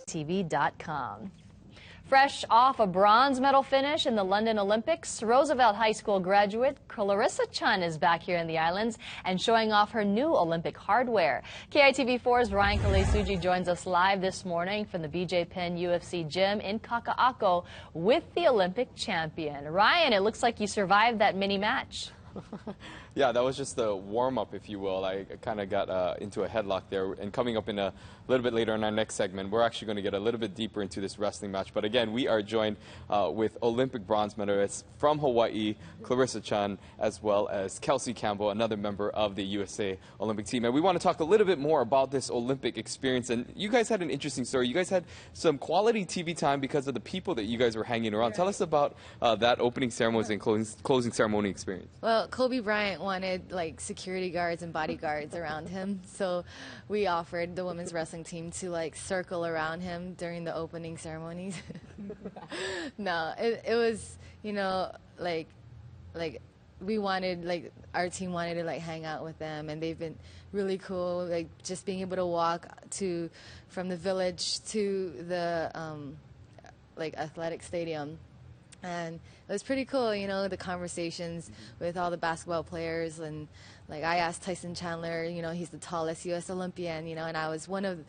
KITV.com. Fresh off a bronze medal finish in the London Olympics, Roosevelt High School graduate Clarissa Chun is back here in the islands and showing off her new Olympic hardware. KITV4's Ryan Kalei joins us live this morning from the BJ Penn UFC gym in Kaka'ako with the Olympic champion. Ryan, it looks like you survived that mini match. Yeah, that was just the warm-up, if you will. I kind of got into a headlock there. And coming up in a little bit later in our next segment, we're actually going to get a little bit deeper into this wrestling match. But again, we are joined with Olympic bronze medalists from Hawaii, Clarissa Chun, as well as Kelsey Campbell, another member of the USA Olympic team. And we want to talk a little bit more about this Olympic experience. And you guys had an interesting story. You guys had some quality TV time because of the people that you guys were hanging around. Tell us about that opening ceremony and closing ceremony experience. Well, Kobe Bryant wanted like security guards and bodyguards around him, so we offered the women's wrestling team to like circle around him during the opening ceremonies. No, it was, you know, like we wanted, like our team wanted to like hang out with them, and they've been really cool, like just being able to walk from the village to the like athletic stadium. And it was pretty cool, you know, the conversations with all the basketball players. And like I asked Tyson Chandler, you know, he's the tallest U.S. Olympian, you know, and I was one of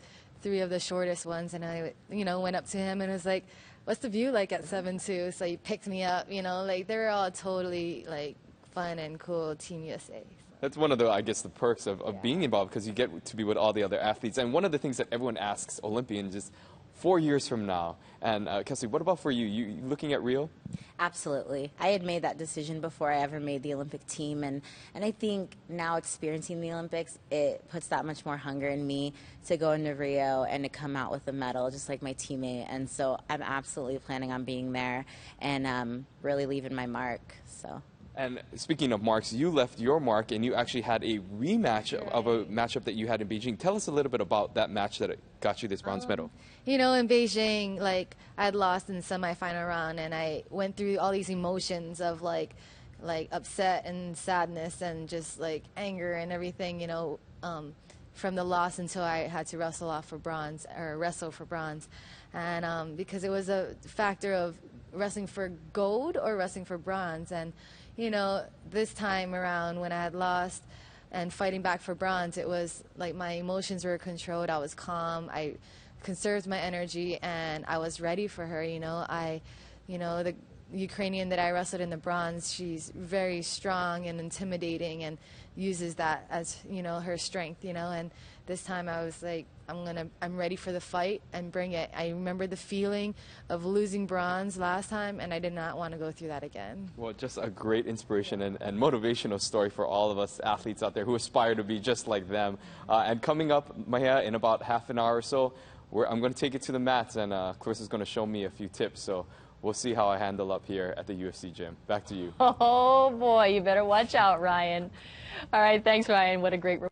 3 of the shortest ones. And I, you know, went up to him and was like, what's the view like at 7'2"? So he picked me up, you know, like they were all totally like fun and cool, Team USA. That's one of the, I guess, the perks of being involved, because you get to be with all the other athletes. And one of the things that everyone asks Olympians is 4 years from now. And Kelsey, what about for you? You looking at Rio? Absolutely. I had made that decision before I ever made the Olympic team. And I think now experiencing the Olympics, it puts that much more hunger in me to go into Rio and to come out with a medal, just like my teammate. And so I'm absolutely planning on being there and really leaving my mark. So. And speaking of marks, you left your mark and you actually had a rematch of a matchup that you had in Beijing. Tell us a little bit about that match that got you this bronze medal. You know, in Beijing, like I had lost in the semifinal round, and I went through all these emotions of like upset and sadness and just like anger and everything, you know, from the loss until I had to wrestle for bronze. And because it was a factor of wrestling for gold or wrestling for bronze. And you know, this time around when I had lost and fighting back for bronze, it was like my emotions were controlled. I was calm. I conserved my energy, and I was ready for her. You know, the Ukrainian that I wrestled in the bronze, she's very strong and intimidating and uses that as, you know, her strength, you know. And this time I was like, I'm ready for the fight and bring it. I remember the feeling of losing bronze last time, and I did not want to go through that again. Well, just a great inspiration and motivational story for all of us athletes out there who aspire to be just like them. And coming up, Maya, in about half an hour or so, I'm going to take it to the mats, and Clarissa's going to show me a few tips. So we'll see how I handle up here at the UFC gym. Back to you. Oh, boy, you better watch out, Ryan. All right, thanks, Ryan. What a great report.